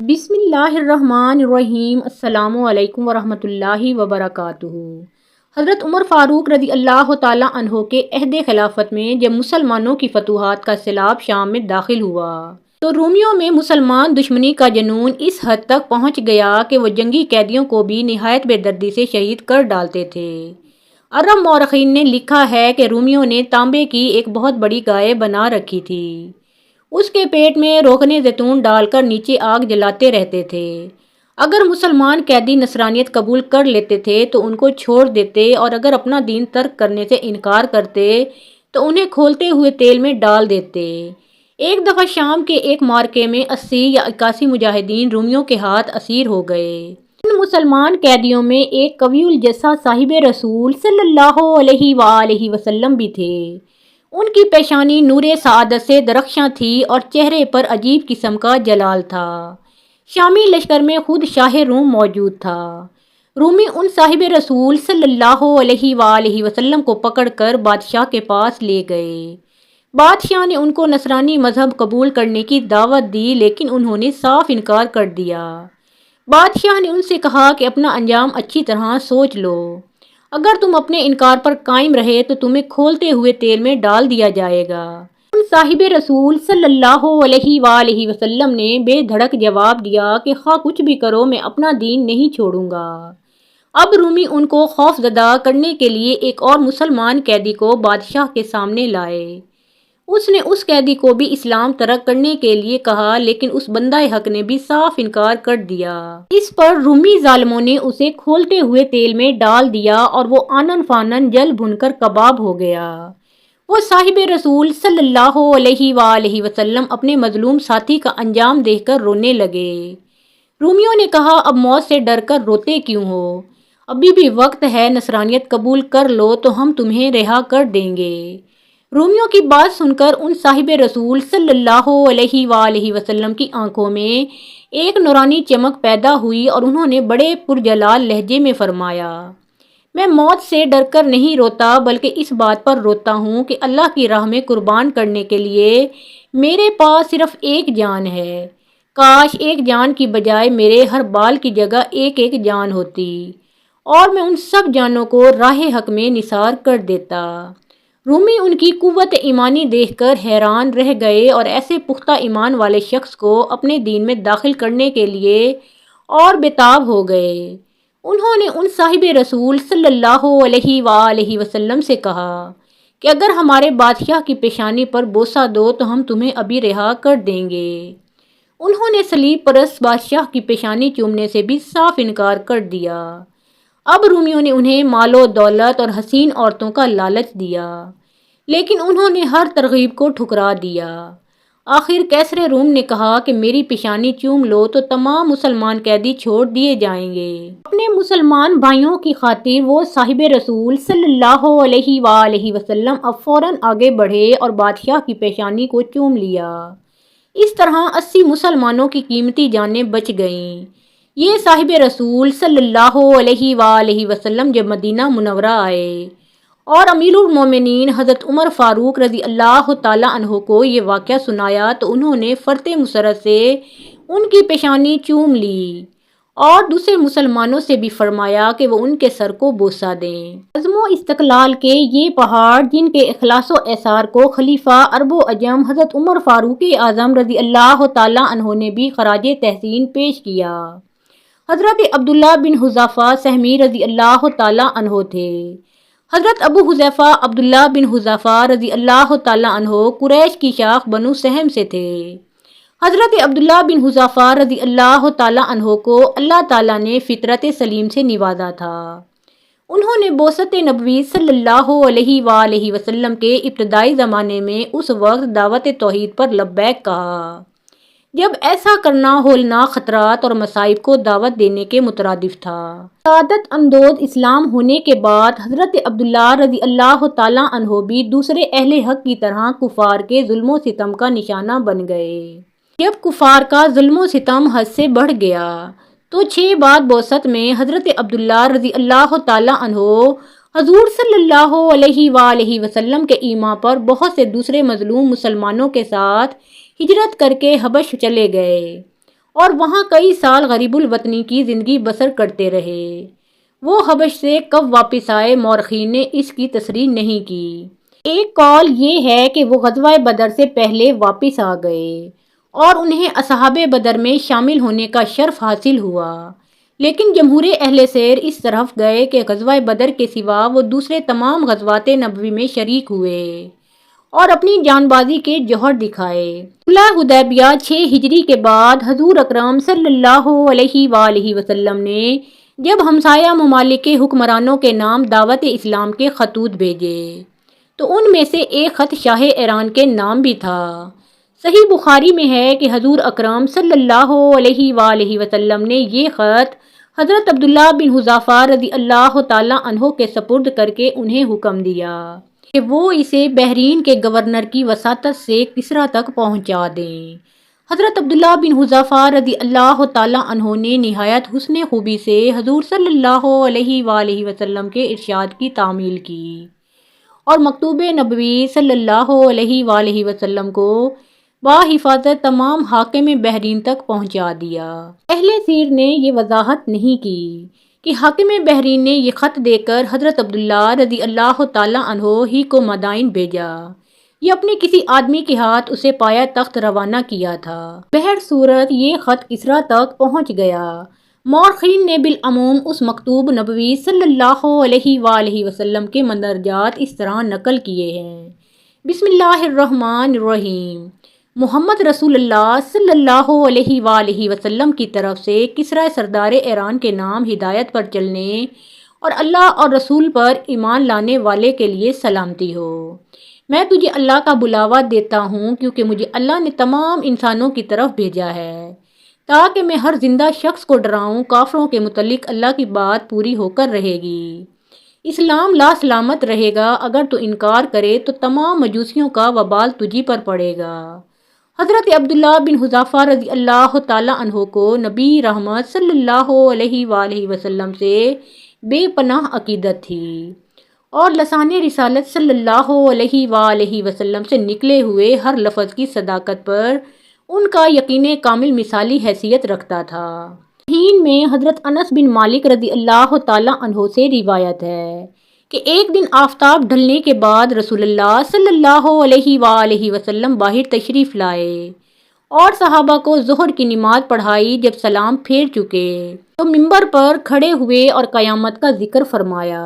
بسم اللہ الرحمن الرحیم۔ السلام علیکم ورحمۃ اللہ وبرکاتہ۔ حضرت عمر فاروق رضی اللہ تعالیٰ عنہ کے عہد خلافت میں جب مسلمانوں کی فتوحات کا سیلاب شام میں داخل ہوا تو رومیوں میں مسلمان دشمنی کا جنون اس حد تک پہنچ گیا کہ وہ جنگی قیدیوں کو بھی نہایت بے دردی سے شہید کر ڈالتے تھے۔ عرب مورخین نے لکھا ہے کہ رومیوں نے تانبے کی ایک بہت بڑی گائے بنا رکھی تھی۔ اس کے پیٹ میں روغن زیتون ڈال کر نیچے آگ جلاتے رہتے تھے۔ اگر مسلمان قیدی نصرانیت قبول کر لیتے تھے تو ان کو چھوڑ دیتے اور اگر اپنا دین ترک کرنے سے انکار کرتے تو انہیں کھولتے ہوئے تیل میں ڈال دیتے۔ ایک دفعہ شام کے ایک معرکے میں 80 یا 81 مجاہدین رومیوں کے ہاتھ اسیر ہو گئے۔ ان مسلمان قیدیوں میں ایک قوی الجثہ صاحب رسول صلی اللہ علیہ وآلہ وسلم بھی تھے۔ ان کی پیشانی نور سعادت سے درخشاں تھی اور چہرے پر عجیب قسم کا جلال تھا۔ شامی لشکر میں خود شاہ روم موجود تھا۔ رومی ان صاحب رسول صلی اللہ علیہ وآلہ وسلم کو پکڑ کر بادشاہ کے پاس لے گئے۔ بادشاہ نے ان کو نصرانی مذہب قبول کرنے کی دعوت دی لیکن انہوں نے صاف انکار کر دیا۔ بادشاہ نے ان سے کہا کہ اپنا انجام اچھی طرح سوچ لو۔ اگر تم اپنے انکار پر قائم رہے تو تمہیں کھولتے ہوئے تیل میں ڈال دیا جائے گا۔ ان صاحب رسول صلی اللہ علیہ وآلہ وسلم نے بے دھڑک جواب دیا کہ خواہ کچھ بھی کرو میں اپنا دین نہیں چھوڑوں گا۔ اب رومی ان کو خوف زدہ کرنے کے لیے ایک اور مسلمان قیدی کو بادشاہ کے سامنے لائے۔ اس نے اس قیدی کو بھی اسلام ترک کرنے کے لیے کہا لیکن اس بندہ حق نے بھی صاف انکار کر دیا۔ اس پر رومی ظالموں نے اسے کھولتے ہوئے تیل میں ڈال دیا اور وہ آنن فانن جل بھن کر کباب ہو گیا۔ وہ صاحب رسول صلی اللہ علیہ وآلہ وسلم اپنے مظلوم ساتھی کا انجام دیکھ کر رونے لگے۔ رومیوں نے کہا اب موت سے ڈر کر روتے کیوں ہو؟ ابھی بھی وقت ہے، نصرانیت قبول کر لو تو ہم تمہیں رہا کر دیں گے۔ رومیوں کی بات سن کر ان صاحب رسول صلی اللہ علیہ وآلہ وسلم کی آنکھوں میں ایک نورانی چمک پیدا ہوئی اور انہوں نے بڑے پرجلال لہجے میں فرمایا، میں موت سے ڈر کر نہیں روتا بلکہ اس بات پر روتا ہوں کہ اللہ کی راہ میں قربان کرنے کے لیے میرے پاس صرف ایک جان ہے۔ کاش ایک جان کی بجائے میرے ہر بال کی جگہ ایک ایک جان ہوتی اور میں ان سب جانوں کو راہ حق میں نثار کر دیتا۔ رومی ان کی قوت ایمانی دیکھ کر حیران رہ گئے اور ایسے پختہ ایمان والے شخص کو اپنے دین میں داخل کرنے کے لیے اور بےتاب ہو گئے۔ انہوں نے ان صاحب رسول صلی اللہ علیہ وآلہ وسلم سے کہا کہ اگر ہمارے بادشاہ کی پیشانی پر بوسہ دو تو ہم تمہیں ابھی رہا کر دیں گے۔ انہوں نے صلیب پرست بادشاہ کی پیشانی چومنے سے بھی صاف انکار کر دیا۔ اب رومیوں نے انہیں مال و دولت اور حسین عورتوں کا لالچ دیا لیکن انہوں نے ہر ترغیب کو ٹھکرا دیا۔ آخر قیصر روم نے کہا کہ میری پیشانی چوم لو تو تمام مسلمان قیدی چھوڑ دیے جائیں گے۔ اپنے مسلمان بھائیوں کی خاطر وہ صاحب رسول صلی اللہ علیہ وآلہ وسلم اب فوراً آگے بڑھے اور بادشاہ کی پیشانی کو چوم لیا۔ اس طرح 80 مسلمانوں کی قیمتی جانیں بچ گئیں۔ یہ صاحب رسول صلی اللہ علیہ وآلہ وسلم جب مدینہ منورہ آئے اور امیر المومنین حضرت عمر فاروق رضی اللہ تعالیٰ عنہ کو یہ واقعہ سنایا تو انہوں نے فرط مسرت سے ان کی پیشانی چوم لی اور دوسرے مسلمانوں سے بھی فرمایا کہ وہ ان کے سر کو بوسہ دیں۔ عزم و استقلال کے یہ پہاڑ جن کے اخلاص و ایثار کو خلیفہ عرب و عجم حضرت عمر فاروق اعظم رضی اللہ تعالیٰ عنہ نے بھی خراج تحسین پیش کیا۔ حضرت عبداللہ بن حذیفہ سہمی رضی اللہ تعالیٰ عنہ تھے۔ حضرت ابو حذیفہ عبداللہ بن حذیفہ رضی اللہ تعالیٰ عنہ قریش کی شاخ بنو سہم سے تھے۔ حضرت عبداللہ بن حذیفہ رضی اللہ تعالیٰ عنہ کو اللہ تعالیٰ نے فطرت سلیم سے نوازا تھا۔ انہوں نے بعثت نبوی صلی اللہ علیہ وآلہ وسلم کے ابتدائی زمانے میں اس وقت دعوت توحید پر لبیک کہا جب ایسا کرنا ہولناک خطرات اور مصائب کو دعوت دینے کے مترادف تھا۔ سعادت اندوز اسلام ہونے کے بعد حضرت عبداللہ رضی اللہ تعالیٰ عنہ بھی دوسرے اہل حق کی طرح کفار کے ظلم و ستم کا نشانہ بن گئے۔ جب کفار کا ظلم و ستم حد سے بڑھ گیا تو 6 بعد بعثت میں حضرت عبداللہ رضی اللہ تعالیٰ عنہ حضور صلی اللہ علیہ وآلہ وسلم کے ایما پر بہت سے دوسرے مظلوم مسلمانوں کے ساتھ ہجرت کر کے حبش چلے گئے اور وہاں کئی سال غریب الوطنی کی زندگی بسر کرتے رہے۔ وہ حبش سے کب واپس آئے، مورخین نے اس کی تصریح نہیں کی۔ ایک قول یہ ہے کہ وہ غزوہ بدر سے پہلے واپس آ گئے اور انہیں اصحاب بدر میں شامل ہونے کا شرف حاصل ہوا، لیکن جمہور اہل سیر اس طرف گئے کہ غزوہ بدر کے سوا وہ دوسرے تمام غزوات نبوی میں شریک ہوئے اور اپنی جان بازی کے جوہر دکھائے۔ صلح حدیبیہ 6 ہجری کے بعد حضور اکرم صلی اللہ علیہ وآلہ وسلم نے جب ہمسایہ ممالک کے حکمرانوں کے نام دعوت اسلام کے خطوط بھیجے تو ان میں سے ایک خط شاہ ایران کے نام بھی تھا۔ صحیح بخاری میں ہے کہ حضور اکرم صلی اللہ علیہ وآلہ وسلم نے یہ خط حضرت عبداللہ بن حذافہ رضی اللہ تعالیٰ عنہ کے سپرد کر کے انہیں حکم دیا کہ وہ اسے بحرین کے گورنر کی وساطت سے کسریٰ تک پہنچا دیں۔ حضرت عبداللہ بن حذافہ رضی اللہ تعالیٰ عنہ نے نہایت حسن خوبی سے حضور صلی اللہ علیہ وآلہ وسلم کے ارشاد کی تعمیل کی اور مکتوب نبوی صلی اللہ علیہ وآلہ وسلم کو بحفاظت تمام حاکم بحرین تک پہنچا دیا۔ اہل سیر نے یہ وضاحت نہیں کی کہ حاکم بحرین نے یہ خط دے کر حضرت عبداللہ رضی اللہ تعالیٰ عنہ ہی کو مدائن بھیجا یا اپنے کسی آدمی کے ہاتھ اسے پایا تخت روانہ کیا تھا۔ بہر صورت یہ خط کسریٰ تک پہنچ گیا۔ مورخین نے بالعموم اس مکتوب نبوی صلی اللہ علیہ وآلہ وسلم کے مندرجات اس طرح نقل کیے ہیں: بسم اللہ الرحمن الرحیم، محمد رسول اللہ صلی اللہ علیہ وآلہ وسلم کی طرف سے کسریٰ سردار ایران کے نام ہدایت پر چلنے اور اللہ اور رسول پر ایمان لانے والے کے لیے سلامتی ہو۔ میں تجھے اللہ کا بلاوا دیتا ہوں کیونکہ مجھے اللہ نے تمام انسانوں کی طرف بھیجا ہے تاکہ میں ہر زندہ شخص کو ڈراؤں۔ کافروں کے متعلق اللہ کی بات پوری ہو کر رہے گی، اسلام لا سلامت رہے گا، اگر تو انکار کرے تو تمام مجوسیوں کا وبال تجھی پر پڑے گا۔ حضرت عبداللہ بن حذافہ رضی اللہ تعالیٰ عنہ کو نبی رحمت صلی اللہ علیہ وآلہ وسلم سے بے پناہ عقیدت تھی اور لسان رسالت صلی اللہ علیہ وآلہ وسلم سے نکلے ہوئے ہر لفظ کی صداقت پر ان کا یقین کامل مثالی حیثیت رکھتا تھا۔ صحیحین میں حضرت انس بن مالک رضی اللہ تعالیٰ عنہ سے روایت ہے کہ ایک دن آفتاب ڈھلنے کے بعد رسول اللہ صلی اللہ علیہ وآلہ وسلم باہر تشریف لائے اور صحابہ کو ظہر کی نماز پڑھائی۔ جب سلام پھیر چکے تو منبر پر کھڑے ہوئے اور قیامت کا ذکر فرمایا۔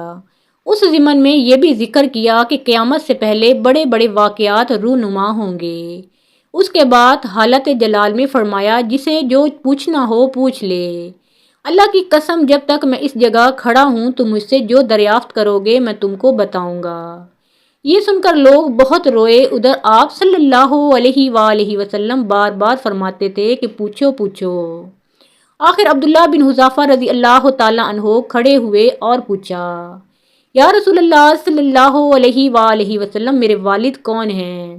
اس ضمن میں یہ بھی ذکر کیا کہ قیامت سے پہلے بڑے بڑے واقعات رونما ہوں گے۔ اس کے بعد حالت جلال میں فرمایا، جسے جو پوچھنا ہو پوچھ لے۔ اللہ کی قسم جب تک میں اس جگہ کھڑا ہوں تم مجھ سے جو دریافت کرو گے میں تم کو بتاؤں گا۔ یہ سن کر لوگ بہت روئے۔ ادھر آپ صلی اللہ علیہ وآلہ وسلم بار بار فرماتے تھے کہ پوچھو پوچھو۔ آخر عبداللہ بن حذافہ رضی اللہ تعالیٰ عنہ کھڑے ہوئے اور پوچھا، یا رسول اللہ صلی اللہ علیہ وآلہ وسلم، میرے والد کون ہیں؟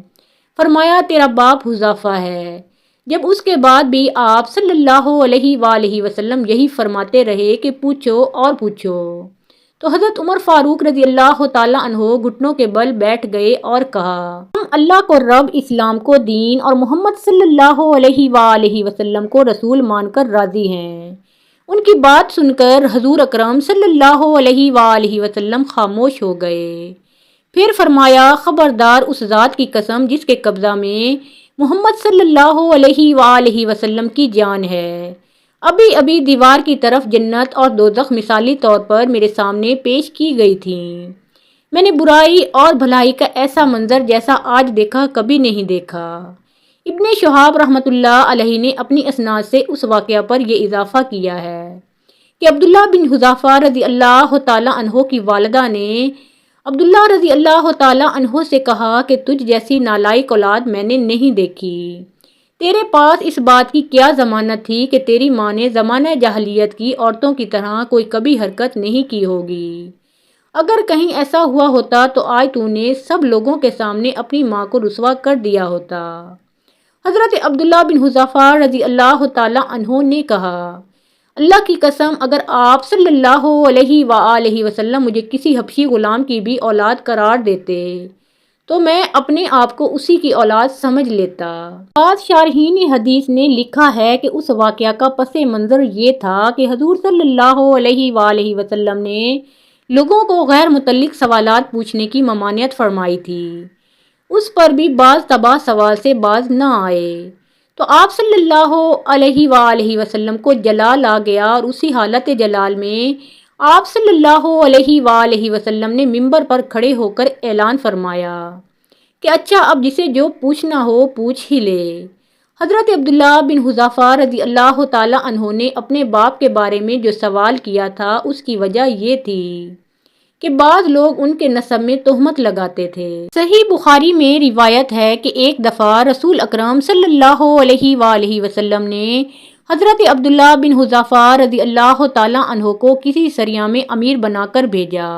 فرمایا، تیرا باپ حذافہ ہے۔ جب اس کے بعد بھی آپ صلی اللہ علیہ وآلہ وسلم یہی فرماتے رہے کہ پوچھو اور پوچھو، تو حضرت عمر فاروق رضی اللہ تعالیٰ عنہ گھٹنوں کے بل بیٹھ گئے اور کہا، ہم اللہ کو رب، اسلام کو دین اور محمد صلی اللہ علیہ وآلہ وسلم کو رسول مان کر راضی ہیں۔ ان کی بات سن کر حضور اکرم صلی اللہ علیہ وآلہ وسلم خاموش ہو گئے۔ پھر فرمایا، خبردار اس ذات کی قسم جس کے قبضہ میں محمد صلی اللہ علیہ وآلہ وسلم کی جان ہے، ابھی ابھی دیوار کی طرف جنت اور دوزخ مثالی طور پر میرے سامنے پیش کی گئی تھیں۔ میں نے برائی اور بھلائی کا ایسا منظر جیسا آج دیکھا کبھی نہیں دیکھا۔ ابن شہاب رحمۃ اللہ علیہ نے اپنی اسناد سے اس واقعہ پر یہ اضافہ کیا ہے کہ عبداللہ بن حذافہ رضی اللہ تعالیٰ عنہ کی والدہ نے عبداللہ رضی اللہ تعالیٰ عنہ سے کہا کہ تجھ جیسی نالائق اولاد میں نے نہیں دیکھی۔ تیرے پاس اس بات کی کیا ضمانت تھی کہ تیری ماں نے زمانہ جاہلیت کی عورتوں کی طرح کوئی کبھی حرکت نہیں کی ہوگی؟ اگر کہیں ایسا ہوا ہوتا تو آج تو نے سب لوگوں کے سامنے اپنی ماں کو رسوا کر دیا ہوتا۔ حضرت عبداللہ بن حذافہ رضی اللہ تعالیٰ عنہ نے کہا، اللہ کی قسم اگر آپ صلی اللہ علیہ وآلہ وسلم مجھے کسی حبشی غلام کی بھی اولاد قرار دیتے تو میں اپنے آپ کو اسی کی اولاد سمجھ لیتا۔ بعض شارحین حدیث نے لکھا ہے کہ اس واقعہ کا پس منظر یہ تھا کہ حضور صلی اللہ علیہ وآلہ وسلم نے لوگوں کو غیر متعلق سوالات پوچھنے کی ممانعت فرمائی تھی۔ اس پر بھی بعض تباہ سوال سے باز نہ آئے تو آپ صلی اللہ علیہ وآلہ وسلم کو جلال آ گیا، اور اسی حالت جلال میں آپ صلی اللہ علیہ وآلہ وسلم نے منبر پر کھڑے ہو کر اعلان فرمایا کہ اچھا، اب جسے جو پوچھنا ہو پوچھ ہی لے۔ حضرت عبداللہ بن حذافہ رضی اللہ تعالی عنہ نے اپنے باپ کے بارے میں جو سوال کیا تھا، اس کی وجہ یہ تھی کہ بعض لوگ ان کے نسب میں تہمت لگاتے تھے۔ صحیح بخاری میں روایت ہے کہ ایک دفعہ رسول اکرم صلی اللہ علیہ وآلہ وسلم نے حضرت عبداللہ بن حذافہ رضی اللہ تعالی عنہ کو کسی سریہ میں امیر بنا کر بھیجا،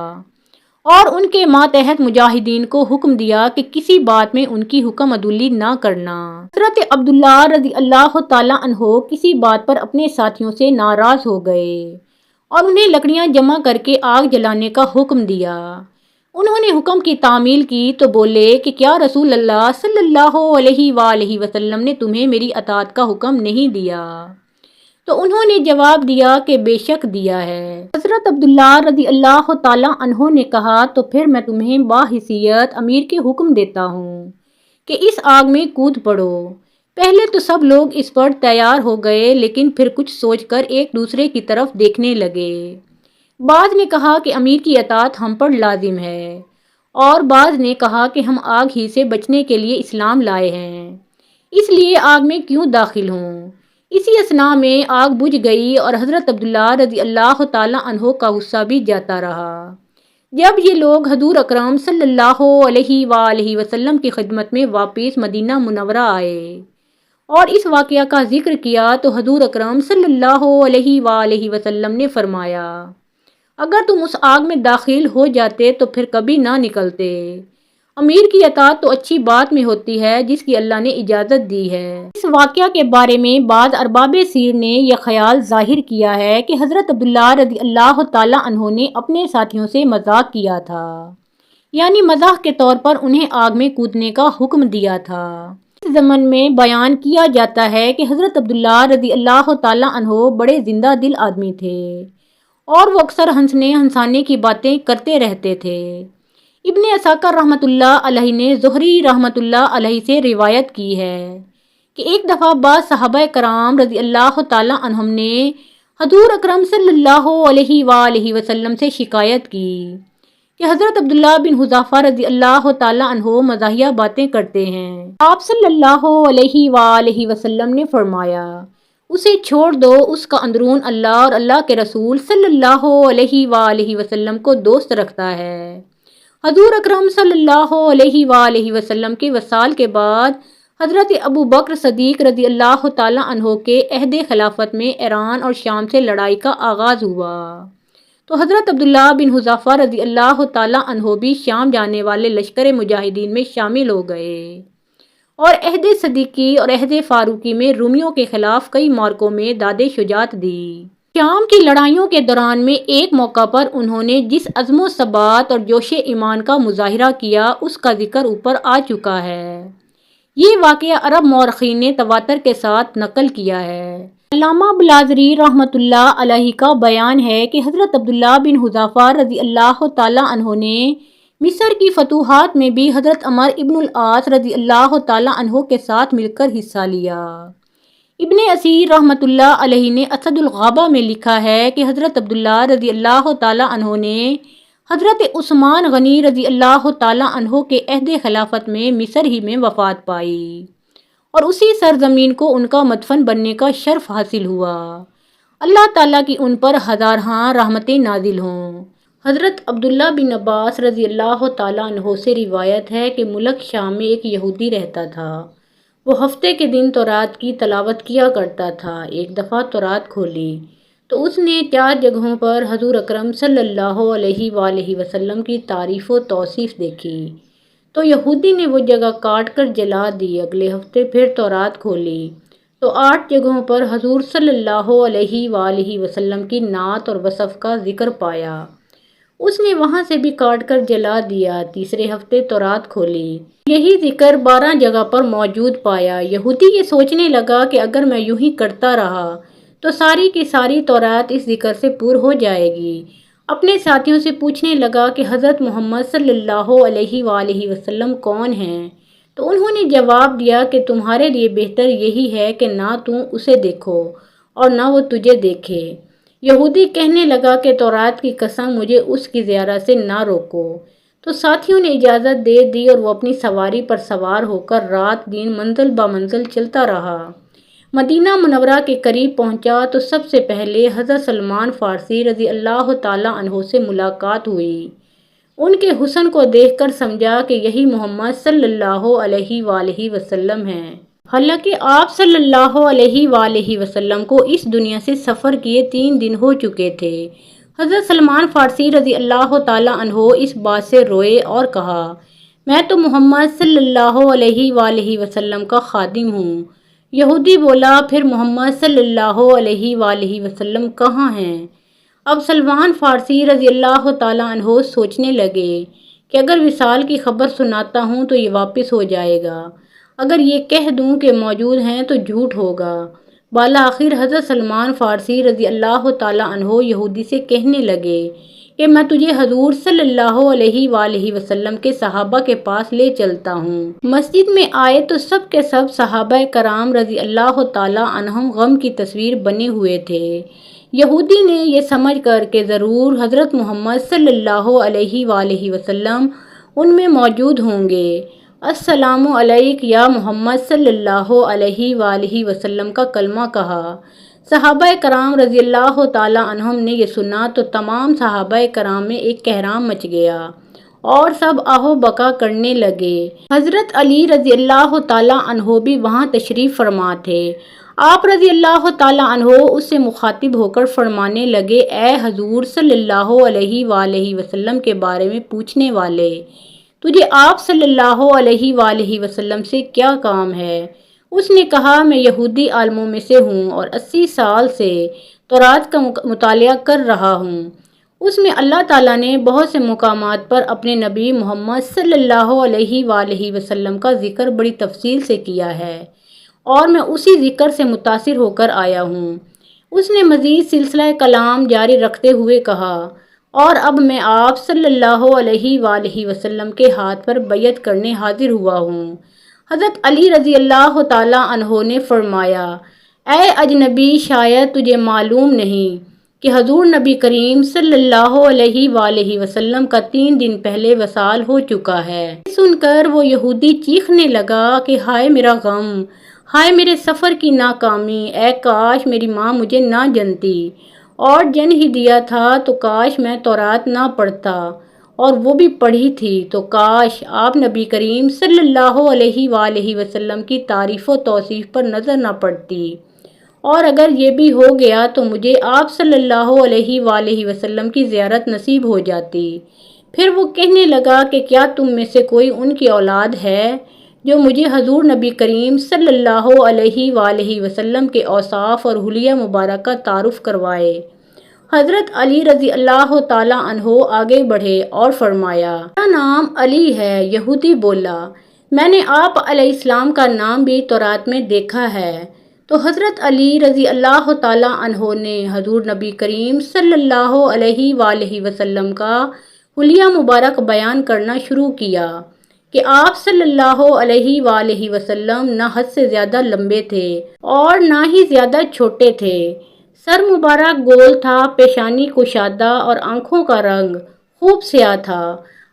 اور ان کے ماتحت مجاہدین کو حکم دیا کہ کسی بات میں ان کی حکم عدولی نہ کرنا۔ حضرت عبداللہ رضی اللہ تعالی عنہ کسی بات پر اپنے ساتھیوں سے ناراض ہو گئے اور انہیں لکڑیاں جمع کر کے آگ جلانے کا حکم دیا۔ انہوں نے حکم کی تعمیل کی تو بولے کہ کیا رسول اللہ صلی اللہ علیہ وآلہ وسلم نے تمہیں میری اطاعت کا حکم نہیں دیا؟ تو انہوں نے جواب دیا کہ بے شک دیا ہے۔ حضرت عبداللہ رضی اللہ تعالی عنہ نے کہا تو پھر میں تمہیں باحیثیت امیر کے حکم دیتا ہوں کہ اس آگ میں کود پڑو۔ پہلے تو سب لوگ اس پر تیار ہو گئے، لیکن پھر کچھ سوچ کر ایک دوسرے کی طرف دیکھنے لگے۔ بعض نے کہا کہ امیر کی اطاعت ہم پر لازم ہے، اور بعض نے کہا کہ ہم آگ ہی سے بچنے کے لیے اسلام لائے ہیں، اس لیے آگ میں کیوں داخل ہوں۔ اسی اثناء میں آگ بجھ گئی اور حضرت عبداللہ رضی اللہ تعالی عنہ کا غصہ بھی جاتا رہا۔ جب یہ لوگ حضور اکرم صلی اللہ علیہ وآلہ وسلم کی خدمت میں واپس مدینہ منورہ آئے اور اس واقعہ کا ذکر کیا تو حضور اکرم صلی اللہ علیہ وآلہ وسلم نے فرمایا، اگر تم اس آگ میں داخل ہو جاتے تو پھر کبھی نہ نکلتے۔ امیر کی اطاعت تو اچھی بات میں ہوتی ہے جس کی اللہ نے اجازت دی ہے۔ اس واقعہ کے بارے میں بعض ارباب سیر نے یہ خیال ظاہر کیا ہے کہ حضرت عبداللہ رضی اللہ تعالی عنہ نے اپنے ساتھیوں سے مذاق کیا تھا، یعنی مزاح کے طور پر انہیں آگ میں کودنے کا حکم دیا تھا۔ اس ضمن میں بیان کیا جاتا ہے کہ حضرت عبداللہ رضی اللہ تعالی عنہ بڑے زندہ دل آدمی تھے، اور وہ اکثر ہنسنے ہنسانے کی باتیں کرتے رہتے تھے۔ ابن عساکر رحمۃ اللہ علیہ نے زہری رحمۃ اللہ علیہ سے روایت کی ہے کہ ایک دفعہ بعض صحابہ کرام رضی اللہ تعالی عنہم نے حضور اکرم صلی اللہ علیہ وآلہ وسلم سے شکایت کی کہ حضرت عبداللہ بن حذافہ رضی اللہ تعالی عنہ مزاحیہ باتیں کرتے ہیں۔ آپ صلی اللہ علیہ وآلہ وسلم نے فرمایا، اسے چھوڑ دو، اس کا اندرون اللہ اور اللہ کے رسول صلی اللہ علیہ وآلہ وسلم کو دوست رکھتا ہے۔ حضور اکرم صلی اللہ علیہ وآلہ وسلم کے وصال کے بعد حضرت ابو بکر صدیق رضی اللہ تعالی عنہ کے عہد خلافت میں ایران اور شام سے لڑائی کا آغاز ہوا تو حضرت عبداللہ بن حذافہ رضی اللہ تعالی عنہ بھی شام جانے والے لشکر مجاہدین میں شامل ہو گئے، اور عہد صدیقی اور عہد فاروقی میں رومیوں کے خلاف کئی معرکوں میں داد شجاعت دی۔ شام کی لڑائیوں کے دوران میں ایک موقع پر انہوں نے جس عزم و ثبات اور جوش ایمان کا مظاہرہ کیا، اس کا ذکر اوپر آ چکا ہے۔ یہ واقعہ عرب مورخین نے تواتر کے ساتھ نقل کیا ہے۔ علامہ بلازری رحمۃ اللہ علیہ کا بیان ہے کہ حضرت عبداللہ بن حذافہ رضی اللہ تعالی عنہ نے مصر کی فتوحات میں بھی حضرت عمر ابن العاص رضی اللہ تعالی عنہ کے ساتھ مل کر حصہ لیا۔ ابن اسیر رحمۃ اللہ علیہ نے اسد الغابہ میں لکھا ہے کہ حضرت عبداللہ رضی اللہ تعالی عنہ نے حضرت عثمان غنی رضی اللہ تعالی عنہ کے عہد خلافت میں مصر ہی میں وفات پائی، اور اسی سرزمین کو ان کا مدفن بننے کا شرف حاصل ہوا۔ اللہ تعالیٰ کی ان پر ہزارہاں رحمتیں نازل ہوں۔ حضرت عبداللہ بن عباس رضی اللہ تعالی عنہ سے روایت ہے کہ ملک شام میں ایک یہودی رہتا تھا، وہ ہفتے کے دن تورات کی تلاوت کیا کرتا تھا۔ ایک دفعہ تورات کھولی تو اس نے 4 جگہوں پر حضور اکرم صلی اللہ علیہ وآلہ وسلم کی تعریف و توصیف دیکھی، تو یہودی نے وہ جگہ کاٹ کر جلا دی۔ اگلے ہفتے پھر تورات کھولی تو 8 جگہوں پر حضور صلی اللہ علیہ وآلہ وسلم کی نعت اور وصف کا ذکر پایا۔ اس نے وہاں سے بھی کاٹ کر جلا دیا۔ تیسرے ہفتے تورات کھولی، یہی ذکر 12 جگہ پر موجود پایا۔ یہودی یہ سوچنے لگا کہ اگر میں یوں ہی کرتا رہا تو ساری کی ساری تورات اس ذکر سے پُر ہو جائے گی۔ اپنے ساتھیوں سے پوچھنے لگا کہ حضرت محمد صلی اللہ علیہ وآلہ وسلم کون ہیں؟ تو انہوں نے جواب دیا کہ تمہارے لیے بہتر یہی ہے کہ نہ تم اسے دیکھو اور نہ وہ تجھے دیکھے۔ یہودی کہنے لگا کہ تورات کی قسم، مجھے اس کی زیارت سے نہ روکو۔ تو ساتھیوں نے اجازت دے دی اور وہ اپنی سواری پر سوار ہو کر رات دن منزل با منزل چلتا رہا۔ مدینہ منورہ کے قریب پہنچا تو سب سے پہلے حضرت سلمان فارسی رضی اللہ تعالیٰ عنہ سے ملاقات ہوئی۔ ان کے حسن کو دیکھ کر سمجھا کہ یہی محمد صلی اللہ علیہ وآلہ وسلم ہیں۔ حالانکہ آپ صلی اللہ علیہ وآلہ وسلم کو اس دنیا سے سفر کیے 3 دن ہو چکے تھے۔ حضرت سلمان فارسی رضی اللہ تعالیٰ عنہ اس بات سے روئے اور کہا، میں تو محمد صلی اللہ علیہ وآلہ وسلم کا خادم ہوں۔ یہودی بولا، پھر محمد صلی اللہ علیہ وآلہ وسلم کہاں ہیں؟ اب سلمان فارسی رضی اللہ تعالیٰ عنہ سوچنے لگے کہ اگر وصال کی خبر سناتا ہوں تو یہ واپس ہو جائے گا، اگر یہ کہہ دوں کہ موجود ہیں تو جھوٹ ہوگا۔ بالآخر حضرت سلمان فارسی رضی اللہ تعالیٰ عنہ یہودی سے کہنے لگے کہ میں تجھے حضور صلی اللہ علیہ وآلہ وسلم کے صحابہ کے پاس لے چلتا ہوں۔ مسجد میں آئے تو سب کے سب صحابہ کرام رضی اللہ تعالیٰ عنہم غم کی تصویر بنے ہوئے تھے۔ یہودی نے یہ سمجھ کر کہ ضرور حضرت محمد صلی اللہ علیہ وآلہ وسلم ان میں موجود ہوں گے، السلام علیک یا محمد صلی اللہ علیہ وآلہ وسلم کا کلمہ کہا۔ صحابہ کرام رضی اللہ تعالیٰ عنہم نے یہ سنا تو تمام صحابہ کرام میں ایک کہرام مچ گیا اور سب آہو بکا کرنے لگے۔ حضرت علی رضی اللہ تعالیٰ عنہ بھی وہاں تشریف فرما تھے۔ آپ رضی اللہ تعالیٰ عنہ اس سے مخاطب ہو کر فرمانے لگے، اے حضور صلی اللہ علیہ وآلہ وسلم کے بارے میں پوچھنے والے، تجھے آپ صلی اللہ علیہ وآلہ وسلم سے کیا کام ہے؟ اس نے کہا، میں یہودی عالموں میں سے ہوں اور 80 سال سے تورات کا مطالعہ کر رہا ہوں۔ اس میں اللہ تعالیٰ نے بہت سے مقامات پر اپنے نبی محمد صلی اللہ علیہ وآلہ وسلم کا ذکر بڑی تفصیل سے کیا ہے اور میں اسی ذکر سے متاثر ہو کر آیا ہوں۔ اس نے مزید سلسلہ کلام جاری رکھتے ہوئے کہا، اور اب میں آپ صلی اللہ علیہ وآلہ وسلم کے ہاتھ پر بیعت کرنے حاضر ہوا ہوں۔ حضرت علی رضی اللہ تعالیٰ عنہ نے فرمایا، اے اجنبی، شاید تجھے معلوم نہیں کہ حضور نبی کریم صلی اللہ علیہ وآلہ وسلم کا 3 دن پہلے وصال ہو چکا ہے۔ سن کر وہ یہودی چیخنے لگا کہ ہائے میرا غم، ہائے میرے سفر کی ناکامی، اے کاش میری ماں مجھے نہ جنتی، اور جن ہی دیا تھا تو کاش میں تورات نہ پڑھتا، اور وہ بھی پڑھی تھی تو کاش آپ نبی کریم صلی اللہ علیہ وآلہ وسلم کی تعریف و توصیف پر نظر نہ پڑتی، اور اگر یہ بھی ہو گیا تو مجھے آپ صلی اللہ علیہ وآلہ وسلم کی زیارت نصیب ہو جاتی۔ پھر وہ کہنے لگا کہ کیا تم میں سے کوئی ان کی اولاد ہے جو مجھے حضور نبی کریم صلی اللہ علیہ وآلہ وسلم کے اوصاف اور حلیہ مبارک کا تعارف کروائے؟ حضرت علی رضی اللہ تعالیٰ عنہ آگے بڑھے اور فرمایا، میرا نام علی ہے۔ یہودی بولا، میں نے آپ علیہ السلام کا نام بھی تورات میں دیکھا ہے۔ تو حضرت علی رضی اللہ تعالیٰ عنہ نے حضور نبی کریم صلی اللہ علیہ وآلہ وسلم کا حلیہ مبارک بیان کرنا شروع کیا کہ آپ صلی اللہ علیہ وآلہ وسلم نہ حد سے زیادہ لمبے تھے اور نہ ہی زیادہ چھوٹے تھے۔ سر مبارک گول تھا، پیشانی کشادہ اور آنکھوں کا رنگ خوب سیاہ تھا۔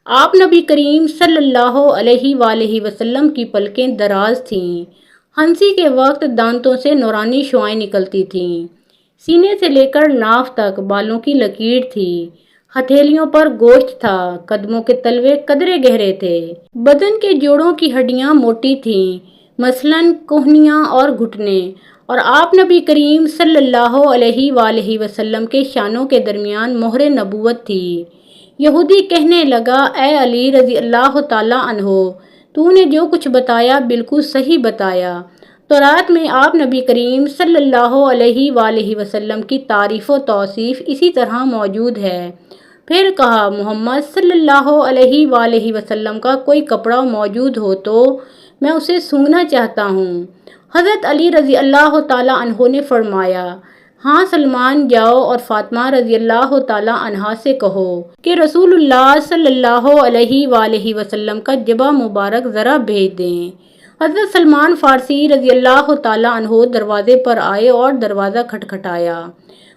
آپ نبی کریم صلی اللہ علیہ وآلہ وسلم کی پلکیں دراز تھیں، ہنسی کے وقت دانتوں سے نورانی شعاعیں نکلتی تھیں، سینے سے لے کر ناف تک بالوں کی لکیر تھی، ہتھیلیوں پر گوشت تھا، قدموں کے تلوے قدرے گہرے تھے، بدن کے جوڑوں کی ہڈیاں موٹی تھیں، مثلاً کوہنیاں اور گھٹنے، اور آپ نبی کریم صلی اللہ علیہ وآلہ وسلم کے شانوں کے درمیان مہر نبوت تھی۔ یہودی کہنے لگا، اے علی رضی اللہ تعالیٰ عنہ، تو نے جو کچھ بتایا بالکل صحیح بتایا۔ تورات میں آپ نبی کریم صلی اللہ علیہ وآلہ وسلم کی تعریف و توصیف اسی طرح موجود ہے۔ پھر کہا محمد صلی اللہ علیہ وآلہ وسلم کا کوئی کپڑا موجود ہو تو میں اسے سونگھنا چاہتا ہوں۔ حضرت علی رضی اللہ تعالیٰ عنہ نے فرمایا، ہاں سلمان جاؤ اور فاطمہ رضی اللہ تعالیٰ عنہا سے کہو کہ رسول اللہ صلی اللہ علیہ وآلہ وسلم کا جبہ مبارک ذرا بھیج دیں۔ حضرت سلمان فارسی رضی اللہ تعالیٰ عنہ دروازے پر آئے اور دروازہ کھٹکھٹایا۔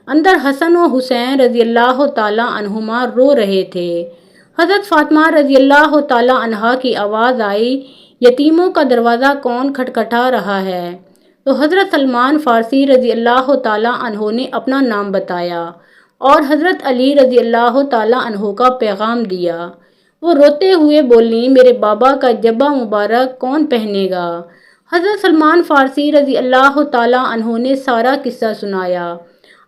اندر حسن و حسین رضی اللہ تعالیٰ عنہما رو رہے تھے۔ حضرت فاطمہ رضی اللہ تعالیٰ عنہا کی آواز آئی، یتیموں کا دروازہ کون کھٹکھٹا رہا ہے؟ تو حضرت سلمان فارسی رضی اللہ تعالیٰ عنہ نے اپنا نام بتایا اور حضرت علی رضی اللہ تعالیٰ عنہ کا پیغام دیا۔ وہ روتے ہوئے بولیں، میرے بابا کا جبہ مبارک کون پہنے گا؟ حضرت سلمان فارسی رضی اللہ تعالیٰ عنہ نے سارا قصہ سنایا۔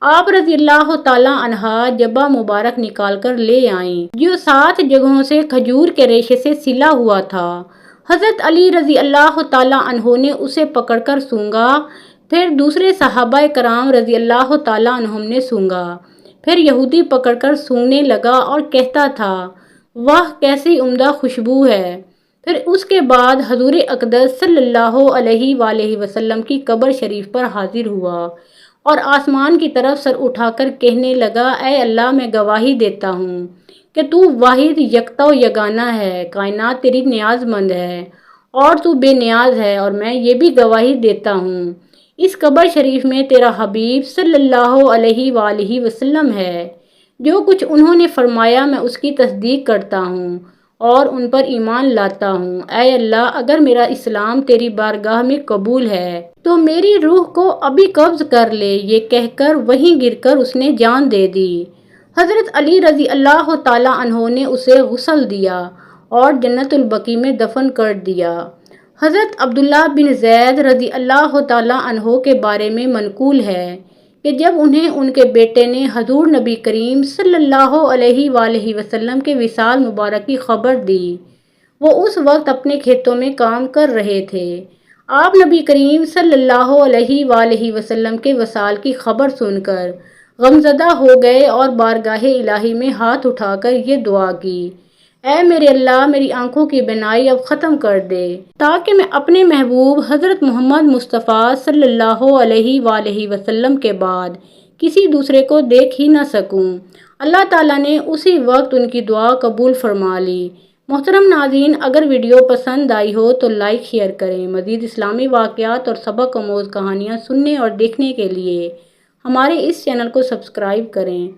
آپ رضی اللہ تعالیٰ عنہا جبہ مبارک نکال کر لے آئیں جو 7 جگہوں سے کھجور کے ریشے سے سلا ہوا تھا۔ حضرت علی رضی اللہ تعالیٰ عنہ نے اسے پکڑ کر سونگا، پھر دوسرے صحابہ کرام رضی اللہ تعالیٰ عنہم نے سونگا، پھر یہودی پکڑ کر سونگنے لگا اور کہتا تھا، واہ کیسی عمدہ خوشبو ہے۔ پھر اس کے بعد حضور اقدس صلی اللہ علیہ وآلہ وسلم کی قبر شریف پر حاضر ہوا اور آسمان کی طرف سر اٹھا کر کہنے لگا، اے اللہ میں گواہی دیتا ہوں کہ تو واحد یکتا و یگانہ ہے، کائنات تیری نیاز مند ہے اور تو بے نیاز ہے، اور میں یہ بھی گواہی دیتا ہوں اس قبر شریف میں تیرا حبیب صلی اللہ علیہ وآلہ وسلم ہے۔ جو کچھ انہوں نے فرمایا میں اس کی تصدیق کرتا ہوں اور ان پر ایمان لاتا ہوں۔ اے اللہ اگر میرا اسلام تیری بارگاہ میں قبول ہے تو میری روح کو ابھی قبض کر لے، یہ کہہ کر وہیں گر کر اس نے جان دے دی۔ حضرت علی رضی اللہ تعالیٰ عنہ نے اسے غسل دیا اور جنت البقیع میں دفن کر دیا۔ حضرت عبداللہ بن زید رضی اللہ تعالیٰ عنہ کے بارے میں منقول ہے کہ جب انہیں ان کے بیٹے نے حضور نبی کریم صلی اللہ علیہ وآلہ وسلم کے وصال مبارک کی خبر دی، وہ اس وقت اپنے کھیتوں میں کام کر رہے تھے۔ آپ نبی کریم صلی اللہ علیہ وآلہ وسلم کے وصال کی خبر سن کر غمزدہ ہو گئے اور بارگاہ الہی میں ہاتھ اٹھا کر یہ دعا کی، اے میرے اللہ میری آنکھوں کی بینائی اب ختم کر دے تاکہ میں اپنے محبوب حضرت محمد مصطفیٰ صلی اللہ علیہ وآلہ وسلم کے بعد کسی دوسرے کو دیکھ ہی نہ سکوں۔ اللہ تعالیٰ نے اسی وقت ان کی دعا قبول فرما لی۔ محترم ناظرین، اگر ویڈیو پسند آئی ہو تو لائک شیئر کریں۔ مزید اسلامی واقعات اور سبق آموز کہانیاں سننے اور دیکھنے کے لیے ہمارے اس چینل کو سبسکرائب کریں۔